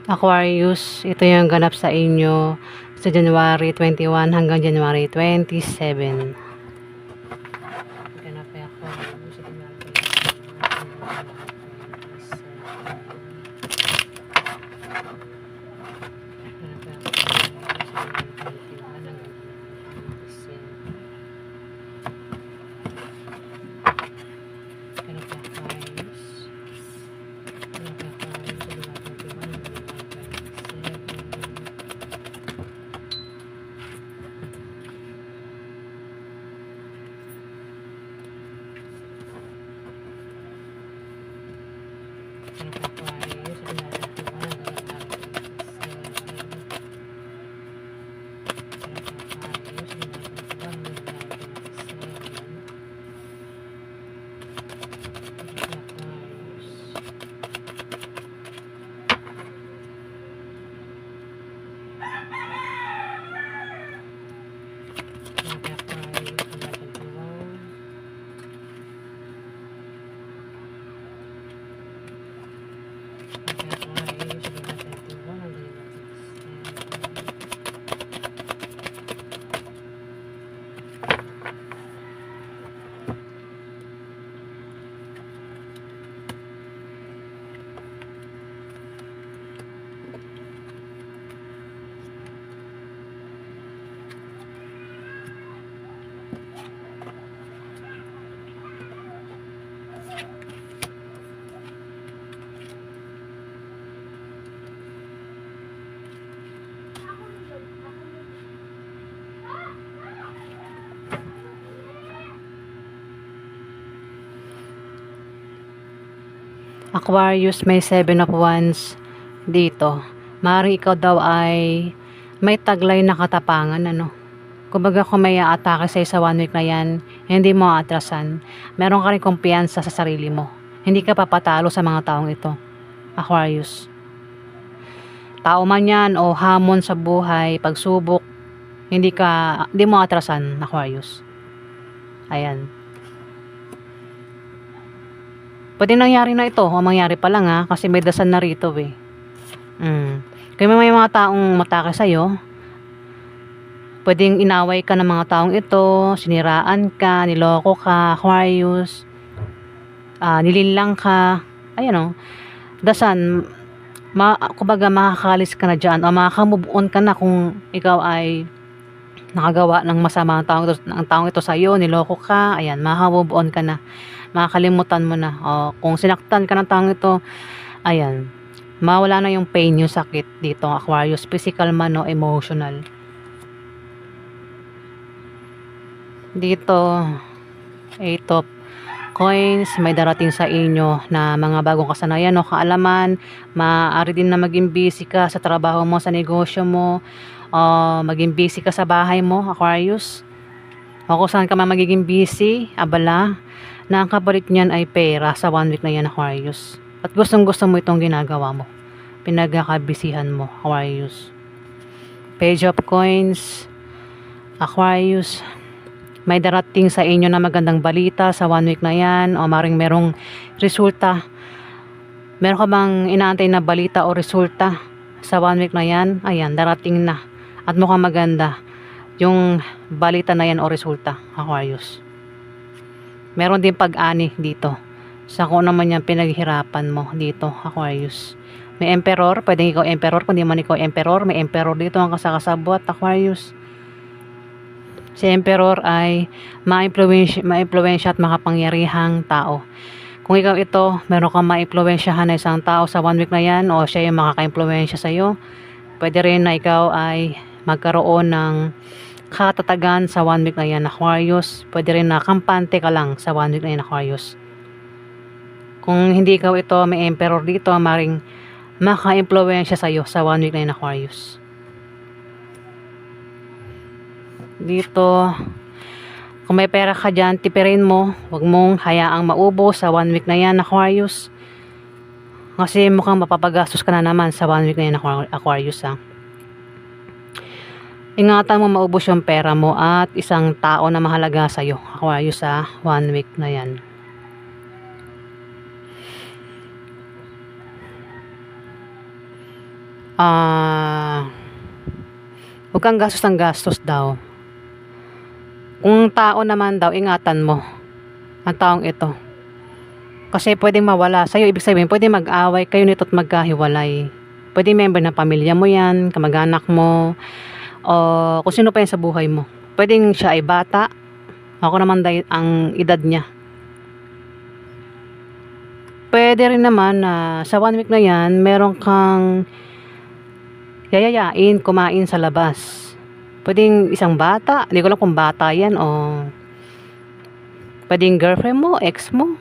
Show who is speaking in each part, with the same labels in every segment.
Speaker 1: Aquarius, ito yung ganap sa inyo sa January 21 hanggang January 27. Ganap ay Aquarius sa January 27. Aquarius, may 7 of Wands dito. Maaaring ikaw daw ay may taglay na katapangan, ano. Kumbaga kung may atake sa 1 week na yan, hindi mo aatrasan. Meron ka rin kumpiyansa sa sarili mo. Hindi ka papatalo sa mga taong ito, Aquarius. Tao man yan o hamon sa buhay, pagsubok, hindi mo atrasan, Aquarius. Ayan. Pwede nangyari na ito, o mangyari pa lang ha, kasi may dasan na rito eh. Kaya may mga taong matake sa'yo, pwedeng inaway ka ng mga taong ito, siniraan ka, niloko ka, Aquarius, nilinlang ka, ayan o, dasan, kumbaga makakalis ka na dyan, o makaka-move on ka na kung ikaw ay nakagawa ng masama ang taong ito sa'yo, niloko ka, ayan, makaka-move on ka na. Makakalimutan mo na. O, kung sinaktan ka ng taong ito, ayan, mawala na yung pain, yung sakit dito, Aquarius, physical man o emotional. Dito, 8 of Coins, may darating sa inyo na mga bagong kasanayan o kaalaman. Maaari din na maging busy ka sa trabaho mo, sa negosyo mo, o maging busy ka sa bahay mo, Aquarius. O kung saan ka magiging busy, abala, na ang kapalit niyan ay pera sa 1 week na yan, Aquarius. At gustong gusto mo itong ginagawa mo, pinagkakabisihan mo, Aquarius. Page of Coins, Aquarius, may darating sa inyo na magandang balita sa 1 week na yan, o maring merong resulta. Meron ka bang inaantay na balita o resulta sa 1 week na yan? Ayan, darating na at mukhang maganda yung balita na yan o resulta, Aquarius. Meron din pag-ani dito sa kung naman yan pinaghirapan mo dito, Aquarius. May emperor, pwedeng ikaw emperor, kundi man ikaw emperor, may emperor dito ang kasakasabot, Aquarius. Si emperor ay ma-impluwensya at makapangyarihang tao. Kung ikaw ito, meron kang ma-impluwensyahan na isang tao sa 1 week na yan, o siya yung makaka-impluwensya sa'yo, pwede rin na ikaw ay magkaroon ng katatagan sa 1 week na yan, Aquarius. Pwede rin na kampante ka lang sa 1 week na yan, Aquarius. Kung hindi ikaw ito, may emperor dito, maring maka-impluwensya sa'yo sa 1 week na yan, Aquarius. Dito, kung may pera ka dyan, tipirin mo. Huwag mong hayaang maubos sa 1 week na yan, Aquarius. Kasi mukhang mapapagastos ka na naman sa 1 week na yan, Aquarius ha. Ingatan mo maubos yung pera mo at isang tao na mahalaga sa'yo, Aquarius, sa 1 week na yan. Huwag kang gastos ng gastos daw. Kung tao naman daw, ingatan mo ang taong ito. Kasi pwedeng mawala sa'yo, ibig sabihin, pwedeng mag-away kayo nito at magkahiwalay. Pwedeng member ng pamilya mo yan, kamag-anak mo, o kung sino pa yan sa buhay mo. Pwedeng siya ay bata, ako naman dahil ang edad niya. Pwede rin naman na sa 1 week na yan, meron kang yayayain, kumain sa labas. Pwedeng isang bata, hindi ko alam kung bata yan o pwedeng girlfriend mo, ex mo,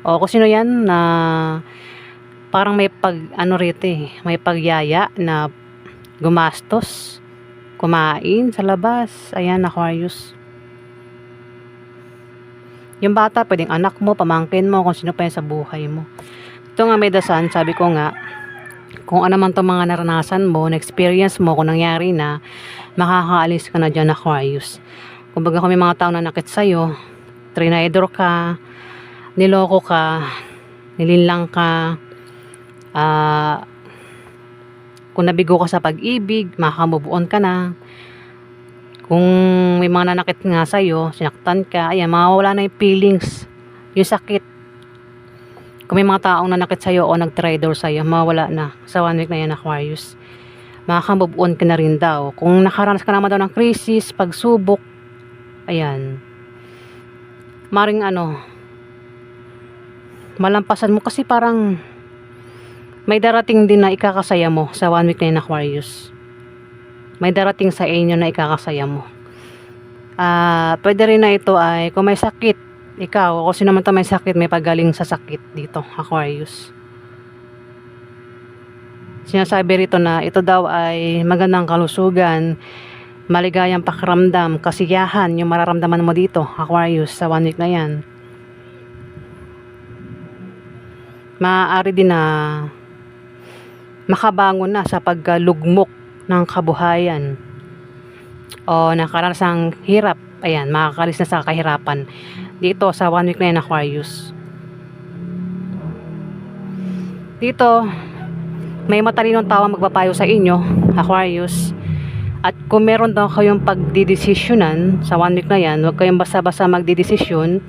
Speaker 1: o kung sino yan na parang may rito may pagyaya na gumastos, kumain sa labas. Ayan, Aquarius. Yung bata, pwedeng anak mo, pamangkin mo, kung sino pa yan sa buhay mo. Ito nga may dasan, sabi ko nga, kung ano man itong mga naranasan mo, na-experience mo, kung nangyari na, makakaalis ka na dyan, Aquarius. Kumbaga kung may mga tao na nakit sa'yo, trinidor ka, niloko ka, nilinlang ka, kung nabigo ka sa pag-ibig, makamove on ka na. Kung may mga nanakit nga sa'yo, sinaktan ka, ayan, mawawala na yung feelings, yung sakit. Kung may mga taong nanakit sa'yo o nag-traitor sa'yo, mawawala na sa 1 week na yan, Aquarius. Makamove on ka na rin daw. Kung nakaranas ka naman daw ng crisis, pagsubok, ayan, maring malampasan mo kasi parang may darating din na ikakasaya mo sa 1 week na yan, Aquarius. May darating sa inyo na ikakasaya mo. Pwede rin na ito ay kung may sakit, ikaw, o sino naman may sakit, may pagaling sa sakit dito, Aquarius. Sinasabi rito na ito daw ay magandang kalusugan, maligayang pakiramdam, kasiyahan yung mararamdaman mo dito, Aquarius, sa 1 week na yan. Maaari din na makabangon na sa pagkalugmok ng kabuhayan o nakaranasang hirap. Ayan, makakalis na sa kahirapan dito sa 1 week na yan, Aquarius. Dito may matalinong tao magpapayo sa inyo, Aquarius. At kung meron daw kayong pagdidesisyonan sa 1 week na yan, huwag kayong basta-basta magdidesisyon.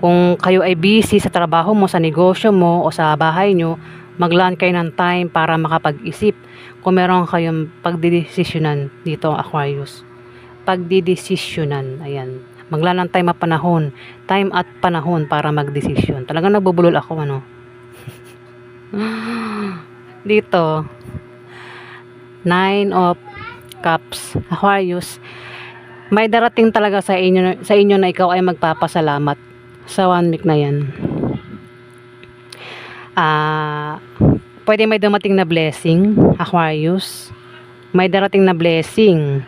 Speaker 1: Kung kayo ay busy sa trabaho mo, sa negosyo mo, o sa bahay nyo, maglaan kayo ng time para makapag-isip. Kung meron kayong pagdidesisyonan dito, Aquarius. Pagdidesisyonan, ayan. Maglaan ng time at panahon. Time at panahon para magdesisyon. Talagang nabubulol ako, dito, 9 of Cups, Aquarius. May darating talaga sa inyo na ikaw ay magpapasalamat sa 1 week na yan. Pwede may dumating na blessing, Aquarius. May darating na blessing.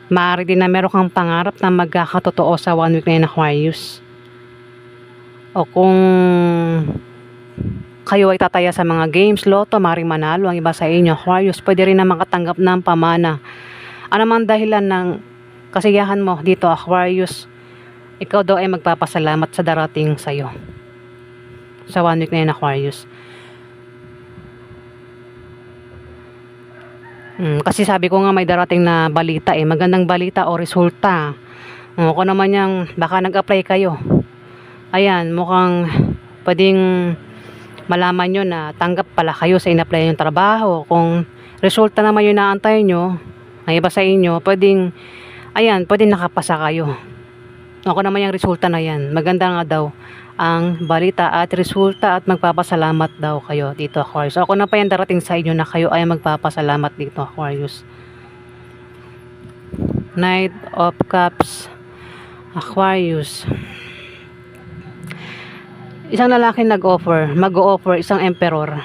Speaker 1: Maaari din na meron kang pangarap na magkakatotoo sa 1 week na yan, Aquarius. O kung kayo ay tataya sa mga games, loto, maaaring manalo ang iba sa inyo, Aquarius. Pwede rin na makatanggap ng pamana. Ano man dahilan ng kasiyahan mo dito, Aquarius, ikaw daw ay magpapasalamat sa darating sa'yo sa 1 week na yan, Aquarius. Kasi sabi ko nga may darating na balita magandang balita o resulta. Kung naman yang baka nag-apply kayo, ayan, mukhang pwedeng malaman nyo na tanggap pala kayo sa in-apply yung trabaho. Kung resulta naman yung naantay nyo, ang iba sa inyo, pwedeng nakapasa kayo. Ako naman yung resulta na yan, maganda nga daw ang balita at resulta at magpapasalamat daw kayo dito, Aquarius. Ako na pa yan darating sa inyo na kayo ay magpapasalamat dito, Aquarius. Knight of Cups, Aquarius. Isang lalaki mag-o-offer isang emperor.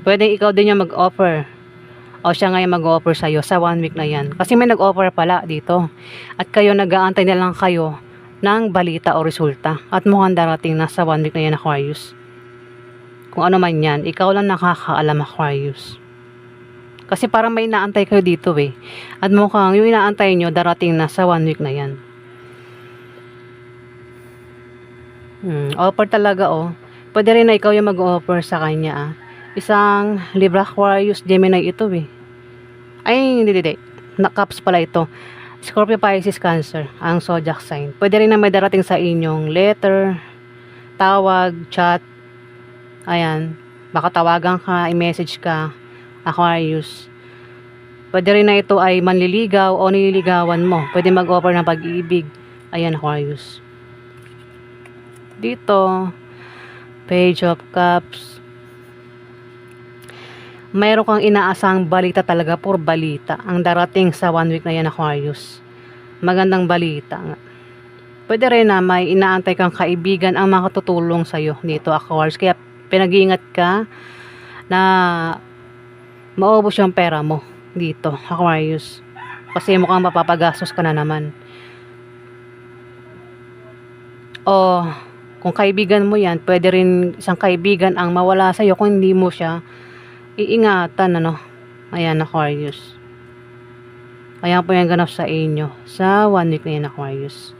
Speaker 1: Pwedeng ikaw din yung mag-offer o siya ngayon mag-offer sa'yo sa 1 week na yan. Kasi may nag-offer pala dito. At kayo nag-aantay na lang kayo ng balita o resulta. At mukhang darating na sa 1 week na yan, Aquarius. Kung ano man yan, ikaw lang nakakaalam, Aquarius. Kasi parang may inaantay kayo dito eh. At mukhang yung inaantay nyo darating na sa 1 week na yan. Offer talaga oh. Pwede rin na ikaw yung mag-offer sa kanya ah. Isang Libra Aquarius Gemini ito eh. Ay, hindi. Na-caps pala ito. Scorpio, Pisces, Cancer. Ang zodiac sign. Pwede rin na may darating sa inyong letter, tawag, chat. Ayan. Baka tawagan ka, i-message ka. Aquarius. Pwede rin na ito ay manliligaw o nililigawan mo. Pwede mag-offer ng pag-ibig. Ayan, Aquarius. Dito, Page of Cups. Mayroon kang inaasang balita talaga, pur balita. Ang darating sa 1 week na yan, Aquarius. Magandang balita nga. Pwede rin na may inaantay kang kaibigan ang makatutulong sa'yo dito, Aquarius. Kaya pinag-iingat ka na maubos yung pera mo dito, Aquarius. Kasi mukhang mapapagastos ka na naman. O, kung kaibigan mo yan, pwede rin isang kaibigan ang mawala sa'yo kung hindi mo siya iingatan, ano. Ayan, Aquarius. Ayan po yung ganap sa inyo sa 1 week na yan, Aquarius.